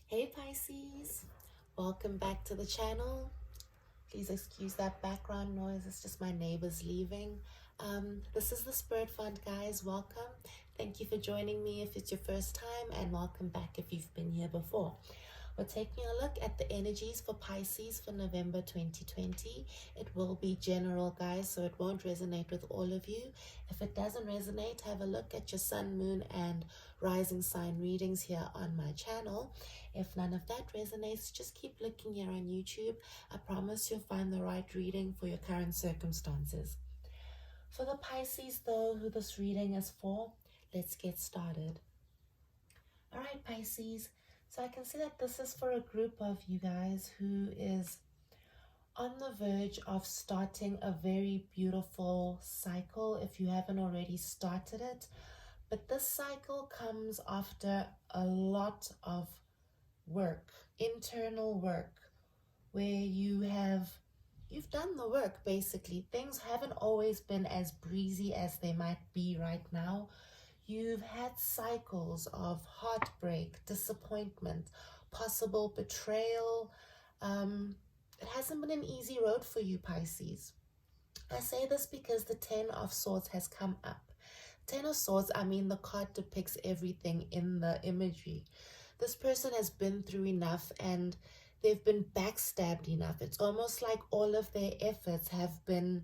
Hey Pisces, welcome back to the channel. Please excuse that background noise, it's just my neighbors leaving. This is the Spirit Fund, guys. Welcome. Thank you for joining me if it's your first time, and welcome back if you've been here before. We're taking a look at the energies for Pisces for November 2020. It will be general, guys, so it won't resonate with all of you. If it doesn't resonate, have a look at your sun, moon, and rising sign readings here on my channel. If none of that resonates, just keep looking here on YouTube. I promise you'll find the right reading for your current circumstances. For the Pisces, though, who this reading is for, let's get started. All right, Pisces. So I can see that this is for a group of you guys who is on the verge of starting a very beautiful cycle if you haven't already started it. But this cycle comes after a lot of work, internal work, where you've done the work. Basically, things haven't always been as breezy as they might be right now. You've had cycles of heartbreak, disappointment, possible betrayal. It hasn't been an easy road for you, Pisces. I say this because the 10 of Swords has come up. 10 of Swords, I mean, the card depicts everything in the imagery. This person has been through enough and they've been backstabbed enough. It's almost like all of their efforts have been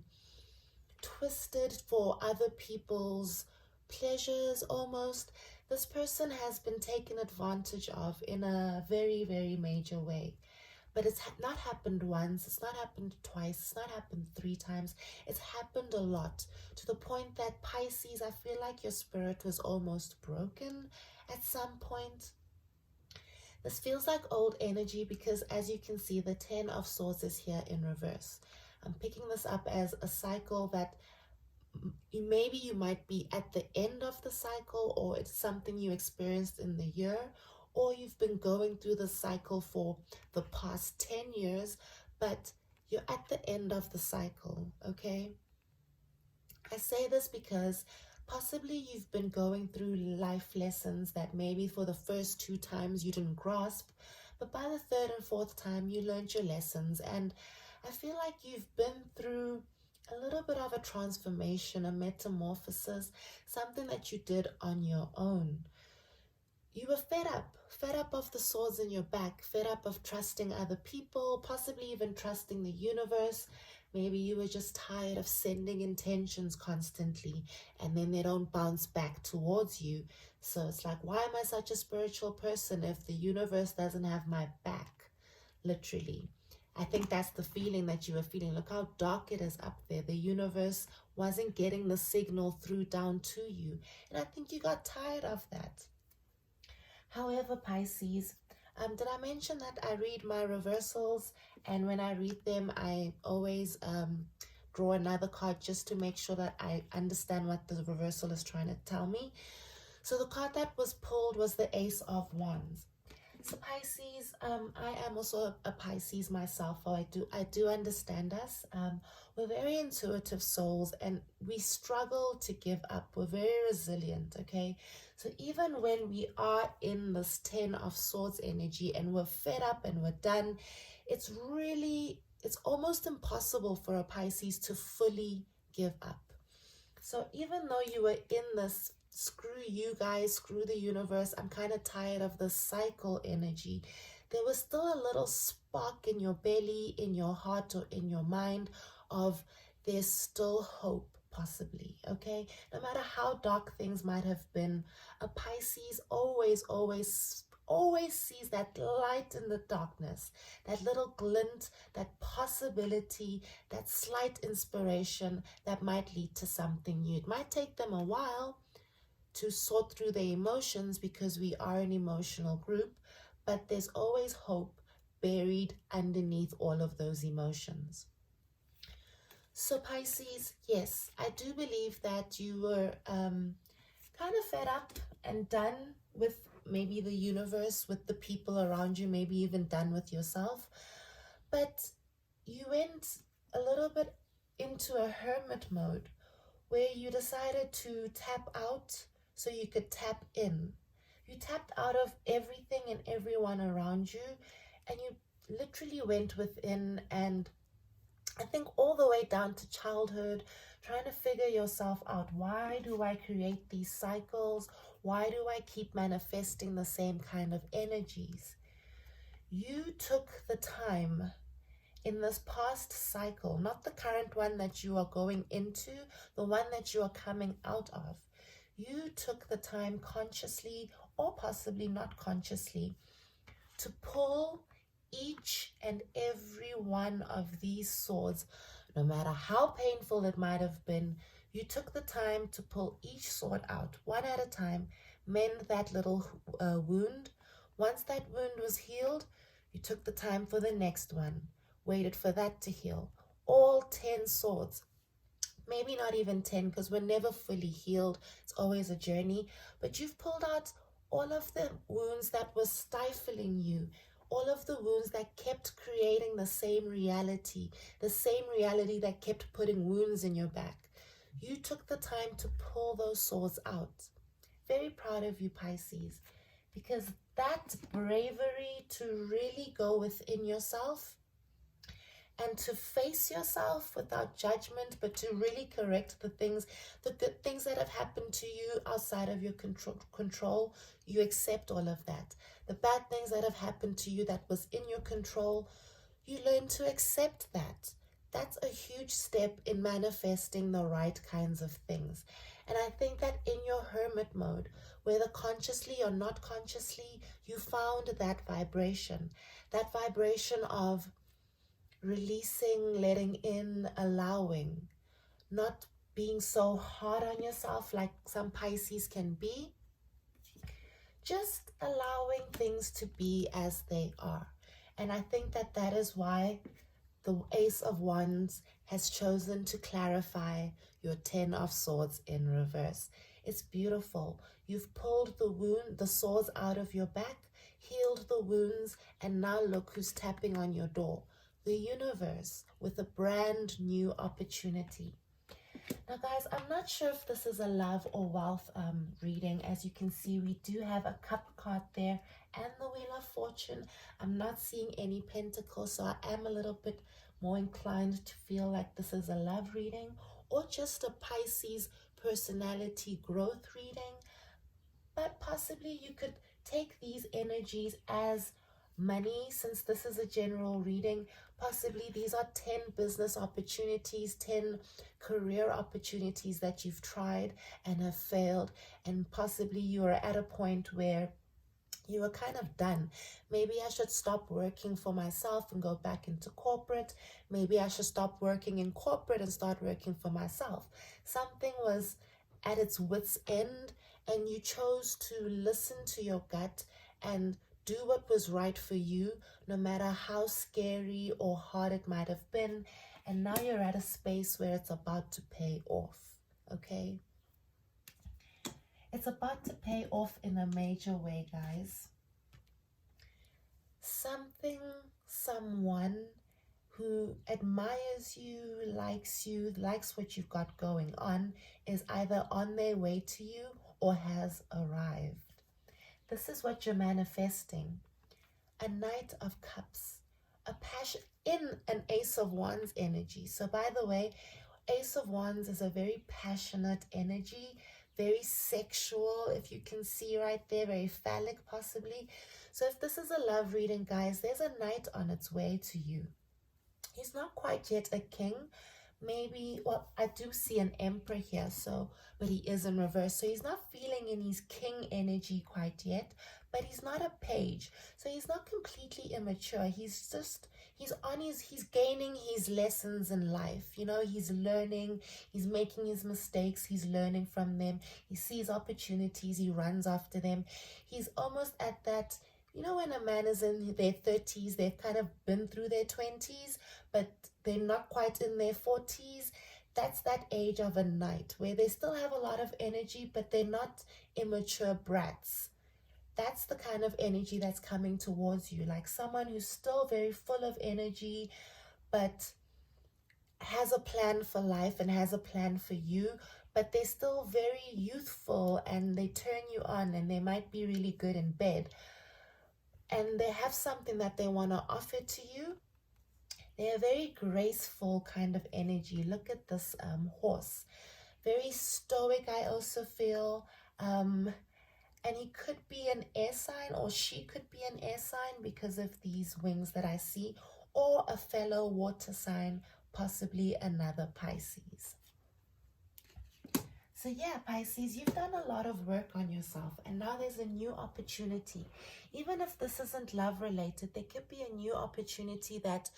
twisted for other people's pleasures almost. This person has been taken advantage of in a very, very major way. But it's not happened once, it's not happened twice, it's not happened 3 times. It's happened a lot, to the point that, Pisces, I feel like your spirit was almost broken at some point. This feels like old energy because, as you can see, the 10 of Swords is here in reverse. I'm picking this up as a cycle that maybe you might be at the end of the cycle, or it's something you experienced in the year, or you've been going through the cycle for the past 10 years, but you're at the end of the cycle, okay? I say this because possibly you've been going through life lessons that maybe for the first 2 times you didn't grasp, but by the 3rd and 4th time you learned your lessons. And I feel like you've been through a little bit of a transformation, a metamorphosis, something that you did on your own. You were fed up of the swords in your back, fed up of trusting other people, possibly even trusting the universe. Maybe you were just tired of sending intentions constantly and then they don't bounce back towards you. So it's like, why am I such a spiritual person if the universe doesn't have my back? Literally. I think that's the feeling that you were feeling. Look how dark it is up there. The universe wasn't getting the signal through down to you. And I think you got tired of that. However, Pisces, did I mention that I read my reversals, and when I read them, I always draw another card just to make sure that I understand what the reversal is trying to tell me. So the card that was pulled was the Ace of Wands. So Pisces, I am also a Pisces myself, so I do understand us. We're very intuitive souls and we struggle to give up. We're very resilient, okay? So even when we are in this 10 of Swords energy and we're fed up and we're done, it's almost impossible for a Pisces to fully give up. So even though you were in this screw you guys, screw the universe, I'm kind of tired of the cycle energy, there was still a little spark in your belly, in your heart, or in your mind of there's still hope, possibly, okay? No matter how dark things might have been, a Pisces always sees that light in the darkness, that little glint, that possibility, that slight inspiration that might lead to something new. It might take them a while to sort through their emotions because we are an emotional group, but there's always hope buried underneath all of those emotions. So Pisces, yes, I do believe that you were kind of fed up and done with maybe the universe, with the people around you, maybe even done with yourself, but you went a little bit into a hermit mode where you decided to tap out so you could tap in. You tapped out of everything and everyone around you, and you literally went within, and I think all the way down to childhood, trying to figure yourself out. Why do I create these cycles? Why do I keep manifesting the same kind of energies? You took the time in this past cycle, not the current one that you are going into, the one that you are coming out of. You took the time consciously or possibly not consciously to pull each and every one of these swords, no matter how painful it might have been. You took the time to pull each sword out one at a time, mend that little wound. Once that wound was healed, you took the time for the next one, waited for that to heal. All 10 swords, maybe not even 10, because we're never fully healed. It's always a journey. But you've pulled out all of the wounds that were stifling you, all of the wounds that kept creating the same reality that kept putting wounds in your back. You took the time to pull those swords out. Very proud of you, Pisces, because that bravery to really go within yourself and to face yourself without judgment, but to really correct the good things that have happened to you outside of your control. You accept all of that. The bad things that have happened to you that was in your control, you learn to accept that. That's a huge step in manifesting the right kinds of things. And I think that in your hermit mode, whether consciously or not consciously, you found that vibration of releasing, letting in, allowing, not being so hard on yourself like some Pisces can be, just allowing things to be as they are. And I think that that is why the Ace of Wands has chosen to clarify your 10 of Swords in reverse. It's beautiful. You've pulled the swords out of your back, healed the wounds, and now look who's tapping on your door. The universe with a brand new opportunity. Now guys, I'm not sure if this is a love or wealth reading. As you can see, we do have a cup card there and the Wheel of Fortune. I'm not seeing any pentacles, so I am a little bit more inclined to feel like this is a love reading or just a Pisces personality growth reading. But possibly you could take these energies as money, since this is a general reading. Possibly these are 10 business opportunities, 10 career opportunities that you've tried and have failed, and possibly you are at a point where you are kind of done. Maybe I should stop working for myself and go back into corporate. Maybe I should stop working in corporate and start working for myself. Something was at its wit's end and you chose to listen to your gut and do what was right for you, no matter how scary or hard it might have been. And now you're at a space where it's about to pay off, okay? It's about to pay off in a major way, guys. Someone who admires you, likes what you've got going on, is either on their way to you or has arrived. This is what you're manifesting. A Knight of Cups, a passion in an Ace of Wands energy. So by the way, Ace of Wands is a very passionate energy, very sexual, if you can see right there, very phallic possibly. So if this is a love reading, guys, there's a knight on its way to you. He's not quite yet a king. Maybe, well, I do see an emperor here, so, but he is in reverse. So he's not feeling in his king energy quite yet, but he's not a page. So he's not completely immature. He's gaining his lessons in life. You know, he's learning, he's making his mistakes, he's learning from them. He sees opportunities, he runs after them. He's almost at that, you know, when a man is in their 30s, they've kind of been through their 20s, but they're not quite in their 40s. That's that age of a knight where they still have a lot of energy, but they're not immature brats. That's the kind of energy that's coming towards you, like someone who's still very full of energy, but has a plan for life and has a plan for you, but they're still very youthful and they turn you on, and they might be really good in bed, and they have something that they want to offer to you. They're a very graceful kind of energy. Look at this horse. Very stoic, I also feel. And he could be an air sign, or she could be an air sign because of these wings that I see, or a fellow water sign, possibly another Pisces. So yeah, Pisces, you've done a lot of work on yourself, and now there's a new opportunity. Even if this isn't love related, there could be a new opportunity that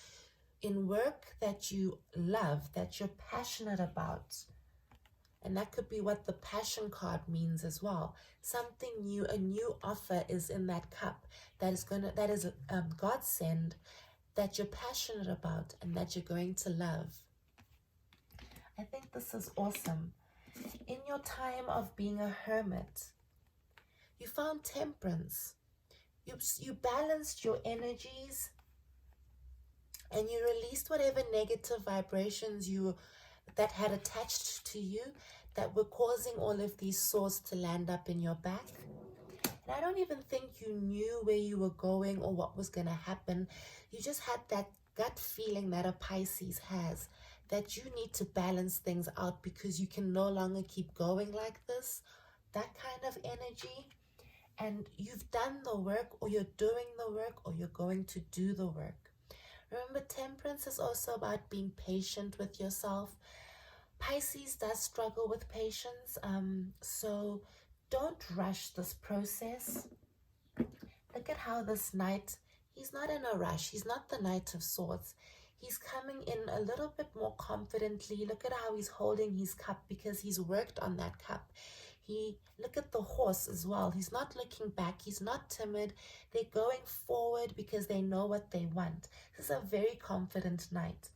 in work that you love, that you're passionate about. And that could be what the passion card means as well. Something new, a new offer is in that cup that is God send, that you're passionate about and that you're going to love. I think this is awesome. In your time of being a hermit, you found temperance. You balanced your energies, and you released whatever negative vibrations that had attached to you that were causing all of these swords to land up in your back. And I don't even think you knew where you were going or what was going to happen. You just had that gut feeling that a Pisces has, that you need to balance things out because you can no longer keep going like this. That kind of energy. And you've done the work, or you're doing the work, or you're going to do the work. Remember, temperance is also about being patient with yourself. Pisces does struggle with patience, so don't rush this process. Look at how this knight, he's not in a rush. He's not the Knight of Swords. He's coming in a little bit more confidently. Look at how he's holding his cup because he's worked on that cup. Look at the horse as well. He's not looking back. He's not timid. They're going forward because they know what they want. This is a very confident knight.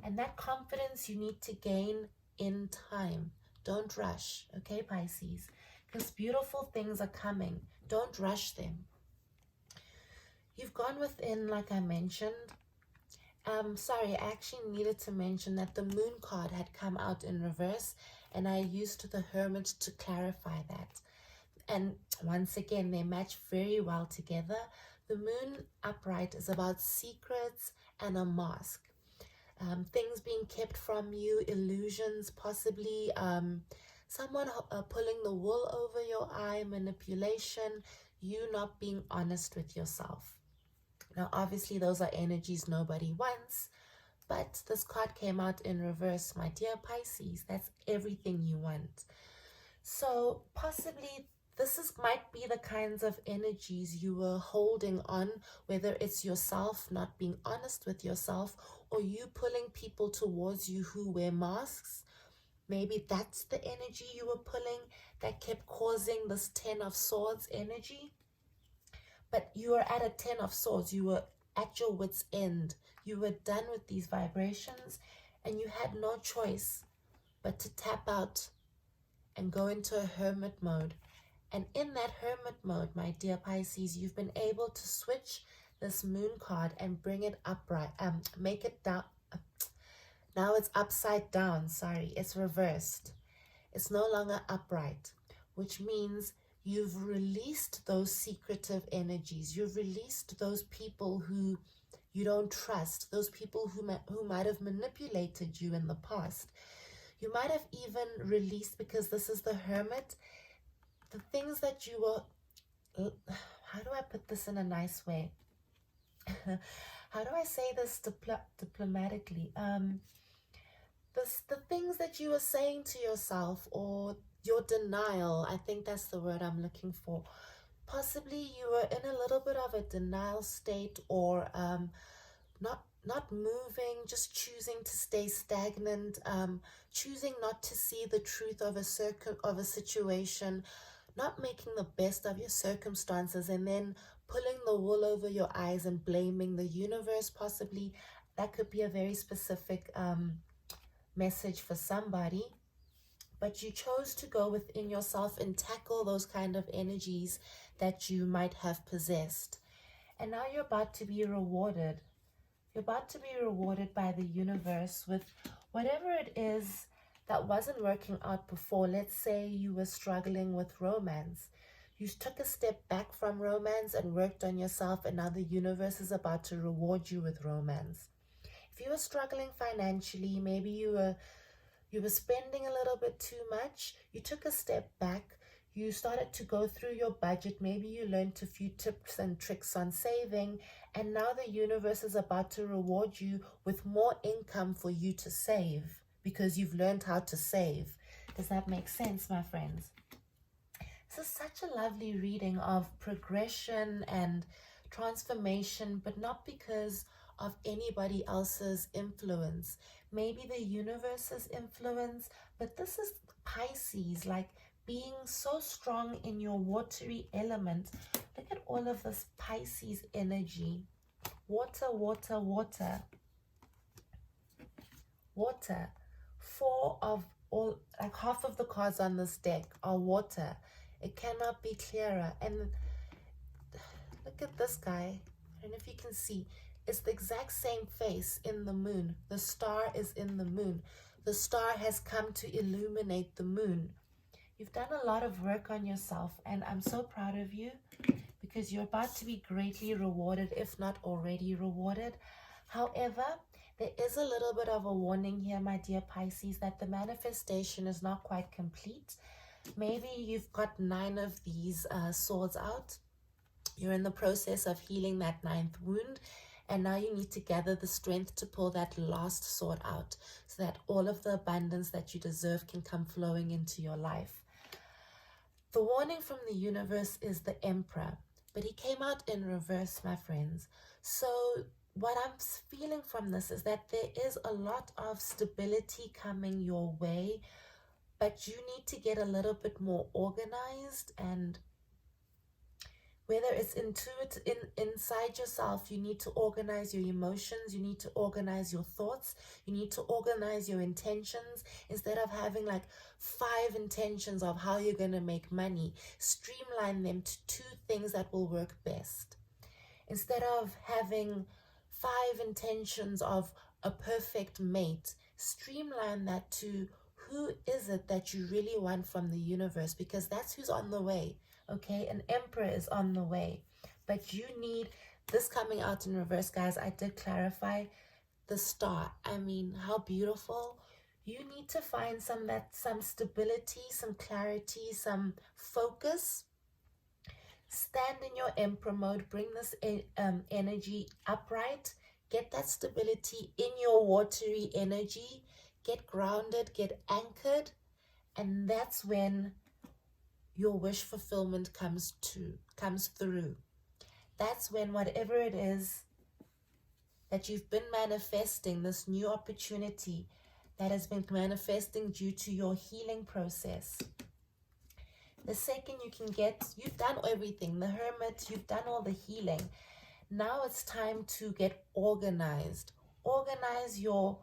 And that confidence you need to gain in time. Don't rush, okay, Pisces? Because beautiful things are coming. Don't rush them. You've gone within, like I mentioned. Sorry, I actually needed to mention that the moon card had come out in reverse, and I used the Hermit to clarify that. And once again, they match very well together. The moon upright is about secrets and a mask. Things being kept from you, illusions, possibly someone pulling the wool over your eye, manipulation, you not being honest with yourself. Now, obviously, those are energies nobody wants, but this card came out in reverse, my dear Pisces. That's everything you want. So possibly might be the kinds of energies you were holding on, whether it's yourself not being honest with yourself, or you pulling people towards you who wear masks. Maybe that's the energy you were pulling that kept causing this 10 of Swords energy. But you were at a 10 of Swords. You were at your wit's end. You were done with these vibrations, and you had no choice but to tap out and go into a hermit mode. And in that hermit mode, my dear Pisces, you've been able to switch this moon card and bring it upright, make it down. Now it's upside down, sorry, it's reversed. It's no longer upright, which means you've released those secretive energies. You've released those people who you don't trust, those people who might have manipulated you in the past. You might have even released, because this is the Hermit, the things that you were, how do I put this in a nice way? How do I say this diplomatically? The things that you were saying to yourself, or your denial, I think that's the word I'm looking for. Possibly you were in a little bit of a denial state, or not moving, just choosing to stay stagnant, choosing not to see the truth of a situation, not making the best of your circumstances, and then pulling the wool over your eyes and blaming the universe. Possibly that could be a very specific message for somebody. But you chose to go within yourself and tackle those kind of energies that you might have possessed. And now you're about to be rewarded. You're about to be rewarded by the universe with whatever it is that wasn't working out before. Let's say you were struggling with romance. You took a step back from romance and worked on yourself, and now the universe is about to reward you with romance. If you were struggling financially, maybe you were spending a little bit too much, you took a step back, you started to go through your budget, maybe you learned a few tips and tricks on saving, and now the universe is about to reward you with more income for you to save because you've learned how to save. Does that make sense, my friends? This is such a lovely reading of progression and transformation, but not because of anybody else's influence. Maybe the universe's influence, but this is Pisces, like being so strong in your watery element. Look at all of this Pisces energy. Water, water, water. Water. Four of all, like half of the cards on this deck are water. It cannot be clearer. And look at this guy. I don't know if you can see. It's the exact same face in the moon. The star is in the moon. The star has come to illuminate the moon. You've done a lot of work on yourself, and I'm so proud of you because you're about to be greatly rewarded, if not already rewarded. However, there is a little bit of a warning here, my dear Pisces, that the manifestation is not quite complete. Maybe you've got 9 of these swords out. You're in the process of healing that 9th wound, and now you need to gather the strength to pull that last sword out so that all of the abundance that you deserve can come flowing into your life. The warning from the universe is the Emperor, but he came out in reverse, my friends. So what I'm feeling from this is that there is a lot of stability coming your way, but you need to get a little bit more organized, and whether it's inside yourself, you need to organize your emotions, you need to organize your thoughts, you need to organize your intentions. Instead of having like 5 intentions of how you're going to make money, streamline them to 2 things that will work best. Instead of having 5 intentions of a perfect mate, streamline that to who is it that you really want from the universe, because that's who's on the way. Okay, an emperor is on the way, but you need this coming out in reverse, guys. I did clarify the star. I mean, how beautiful. You need to find some stability, some clarity, some focus. Stand in your emperor mode. Bring this energy upright. Get that stability in your watery energy. Get grounded, get anchored, and that's when your wish fulfillment comes through. That's when whatever it is that you've been manifesting, this new opportunity that has been manifesting due to your healing process. The second you can get, you've done everything. The Hermit, you've done all the healing. Now it's time to get organized. Organize your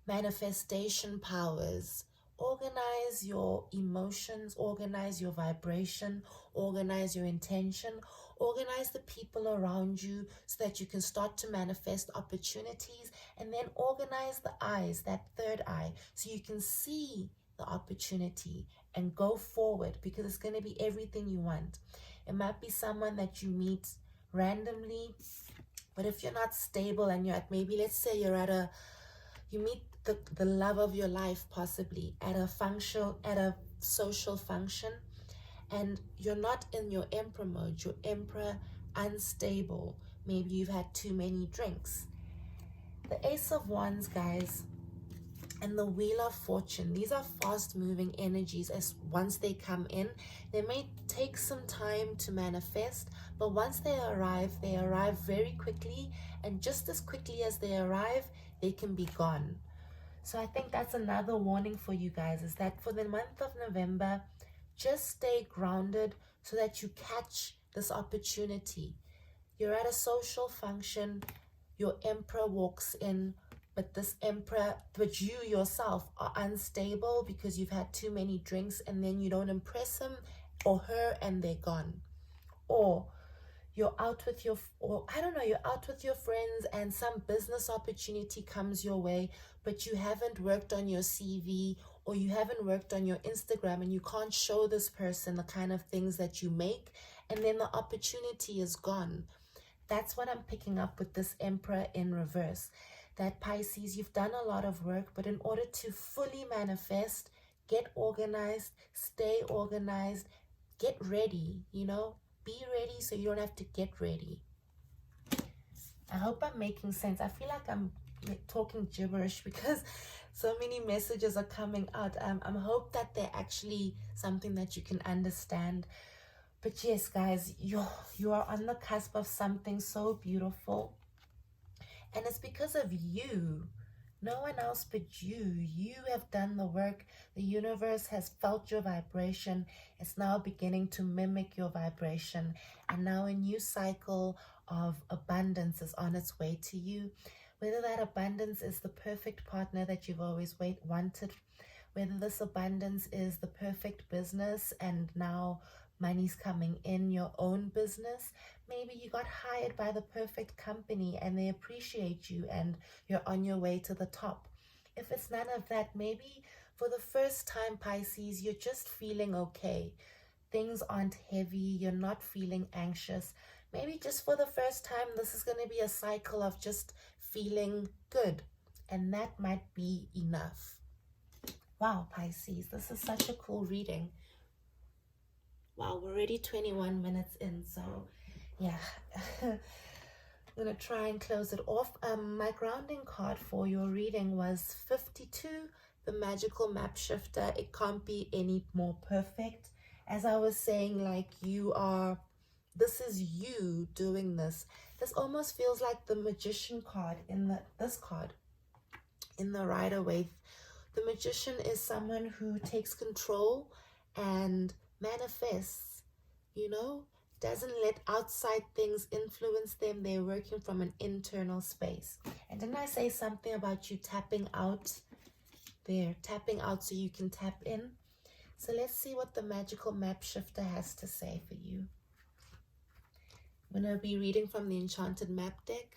manifestation powers. Organize your emotions, organize your vibration, organize your intention, organize the people around you so that you can start to manifest opportunities, and then organize the eyes, that third eye, so you can see the opportunity and go forward, because it's going to be everything you want. It might be someone that you meet randomly, but if you're not stable and you're at, maybe let's say you meet the love of your life possibly at a function, at a social function, and you're not in your emperor mode, your emperor unstable. Maybe you've had too many drinks. The Ace of Wands, guys, and the Wheel of Fortune, these are fast moving energies. As once they come in, they may take some time to manifest, but once they arrive very quickly, and just as quickly as they arrive, they can be gone. So I think that's another warning for you guys, is that for the month of November, just stay grounded so that you catch this opportunity. You're at a social function, your emperor walks in, but you yourself are unstable because you've had too many drinks, and then you don't impress him or her and they're gone. Or you're out with your friends and some business opportunity comes your way, but you haven't worked on your CV, or you haven't worked on your Instagram and you can't show this person the kind of things that you make, and then the opportunity is gone. That's what I'm picking up with this Emperor in reverse. That Pisces, you've done a lot of work, but in order to fully manifest, get organized, stay organized, get ready, you know, be ready so you don't have to get ready. I hope I'm making sense. I feel like I'm talking gibberish because so many messages are coming out. I'm hope that they're actually something that you can understand. But yes, guys, you are on the cusp of something so beautiful. And it's because of you. No one else but you. You have done the work. The universe has felt your vibration. It's now beginning to mimic your vibration. And now a new cycle of abundance is on its way to you. Whether that abundance is the perfect partner that you've always wanted, whether this abundance is the perfect business and now money's coming in your own business. Maybe you got hired by the perfect company and they appreciate you and you're on your way to the top. If it's none of that, maybe for the first time, Pisces, you're just feeling okay. Things aren't heavy. You're not feeling anxious. Maybe just for the first time, this is going to be a cycle of just feeling good. And that might be enough. Wow, Pisces, this is such a cool reading. Wow, we're already 21 minutes in, so yeah. I'm going to try and close it off. My grounding card for your reading was 52, the magical map shifter. It can't be any more perfect. As I was saying, like this is you doing this. This almost feels like the magician card in this card in the Rider-Waite. The magician is someone who takes control and manifests, you know, doesn't let outside things influence them. They're working from an internal space. And didn't I say something about you tapping out? They're tapping out so you can tap in. So let's see what the magical map shifter has to say for you. I'm going to be reading from the Enchanted Map deck.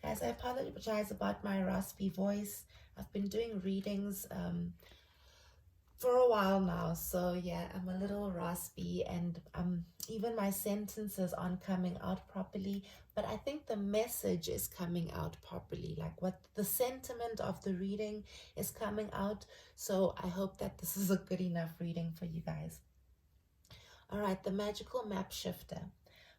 Guys, I apologize about my raspy voice. I've been doing readings for a while now, so yeah, I'm a little raspy and even my sentences aren't coming out properly, but I think the message is coming out properly, like what the sentiment of the reading is coming out. So I hope that this is a good enough reading for you guys. All right, the magical map shifter.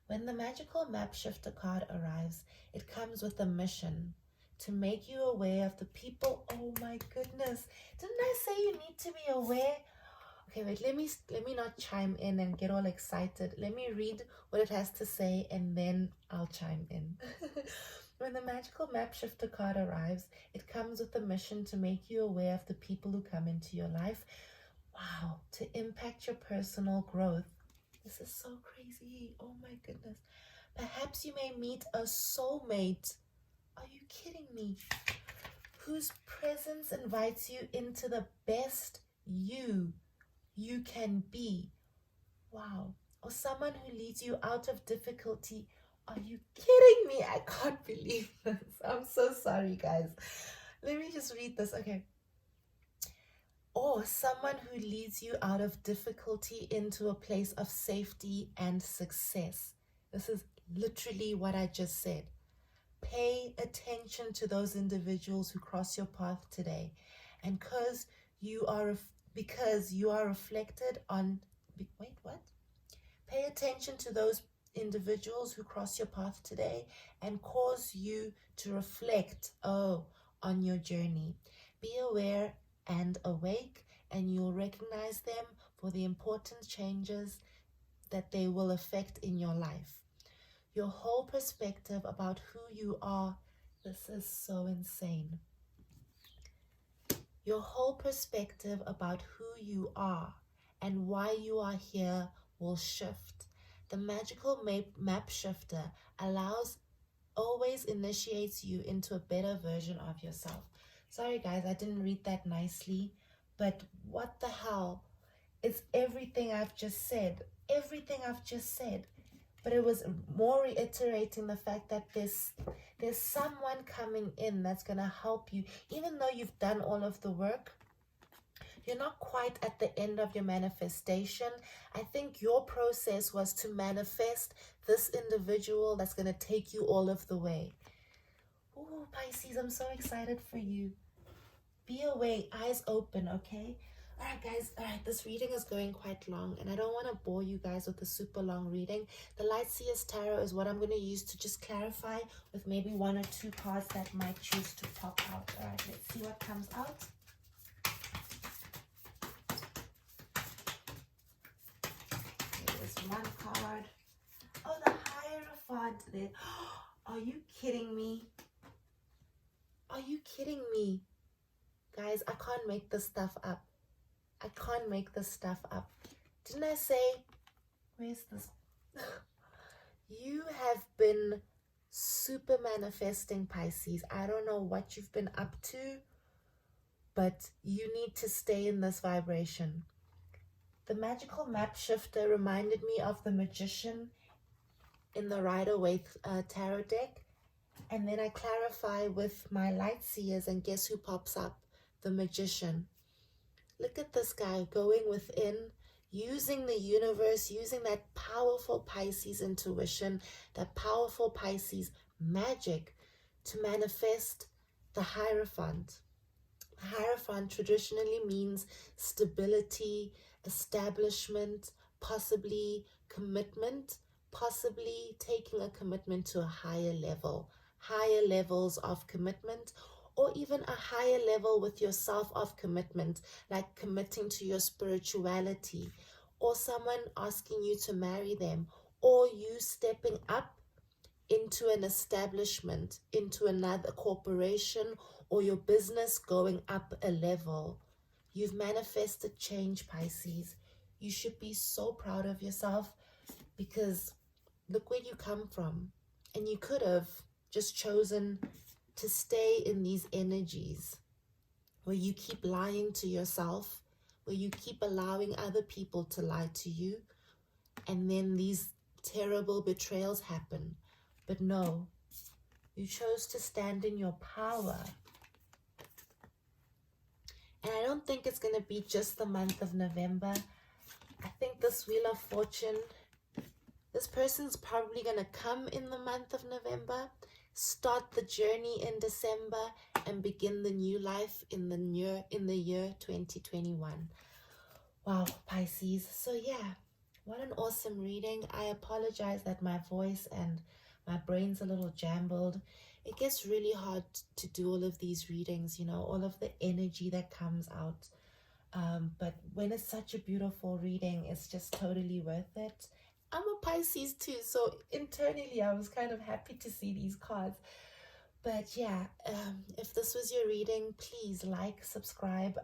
When the magical map shifter card arrives, it comes with a mission to make you aware of the people. Oh my goodness, didn't I say you need to be aware? Okay, wait, let me not chime in and get all excited. Let me read what it has to say and then I'll chime in. When the magical map shifter card arrives, it comes with a mission to make you aware of the people who come into your life. Wow, to impact your personal growth. This is so crazy. Oh my goodness. Perhaps you may meet a soulmate. Are you kidding me? Whose presence invites you into the best you can be. Wow. Or someone who leads you out of difficulty. Are you kidding me? I can't believe this. I'm so sorry, guys. Let me just read this. Okay. Or someone who leads you out of difficulty into a place of safety and success. This is literally what I just said. Pay attention to those individuals who cross your path today. And because you are reflected on, wait, what? Pay attention to those individuals who cross your path today and cause you to reflect, on your journey. Be aware and awake, and you'll recognize them for the important changes that they will affect in your life. Your whole perspective about who you are, this is so insane. Your whole perspective about who you are and why you are here will shift. The magical map shifter always initiates you into a better version of yourself. Sorry guys, I didn't read that nicely, but what the hell? It's everything I've just said. Everything I've just said. But it was more reiterating the fact that there's someone coming in that's going to help you. Even though you've done all of the work, You're not quite at the end of your manifestation. I think your process was to manifest this individual that's going to take you all of the way. Oh, Pisces, I'm so excited for you. Be awake, eyes open, okay? All right, guys. All right, this reading is going quite long, and I don't want to bore you guys with a super long reading. The Light Seers Tarot is what I'm going to use to just clarify with maybe 1 or 2 cards that might choose to pop out. All right, let's see what comes out. There's 1 card. Oh, the Hierophant there. Are you kidding me? Are you kidding me? Guys, I can't make this stuff up. I can't make this stuff up. Didn't I say, where's this? You have been super manifesting, Pisces. I don't know what you've been up to, but you need to stay in this vibration. The magical map shifter reminded me of the Magician in the Rider-Waite tarot deck. And then I clarify with my Light Seers, and guess who pops up? The Magician. Look at this guy going within, using the universe, using that powerful Pisces intuition, that powerful Pisces magic to manifest the Hierophant. Hierophant traditionally means stability, establishment, possibly commitment, possibly taking a commitment to a higher level, higher levels of commitment, or even a higher level with yourself of commitment, like committing to your spirituality, or someone asking you to marry them, or you stepping up into an establishment, into another corporation, or your business going up a level. You've manifested change, Pisces. You should be so proud of yourself, because look where you come from. And you could have just chosen to stay in these energies where you keep lying to yourself, where you keep allowing other people to lie to you, and then these terrible betrayals happen. But no, you chose to stand in your power. And I don't think it's going to be just the month of November. I think this Wheel of Fortune, this person's probably going to come in the month of November, start the journey in December, and begin the new life in the year 2021. Wow, Pisces. So yeah, what an awesome reading. I apologize that my voice and my brain's a little jumbled. It gets really hard to do all of these readings, you know, all of the energy that comes out. But when it's such a beautiful reading, it's just totally worth it. I'm a Pisces too, so internally I was kind of happy to see these cards. But yeah, if this was your reading, please like, subscribe,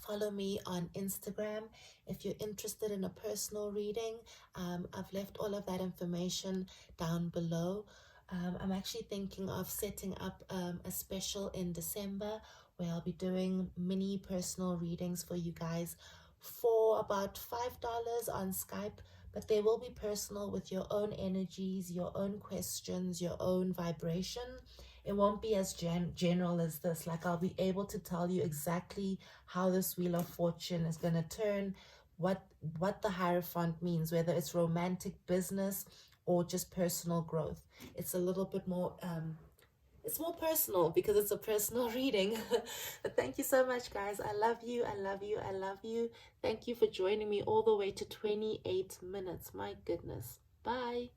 follow me on Instagram if you're interested in a personal reading. I've left all of that information down below. I'm actually thinking of setting up a special in December where I'll be doing mini personal readings for you guys for about $5 on Skype. But they will be personal with your own energies, your own questions, your own vibration. It won't be as general as this. Like, I'll be able to tell you exactly how this Wheel of Fortune is going to turn, what the Hierophant means, whether it's romantic, business, or just personal growth. It's a little bit more, it's more personal because it's a personal reading. But thank you so much, guys. I love you. I love you. I love you. Thank you for joining me all the way to 28 minutes. My goodness. Bye.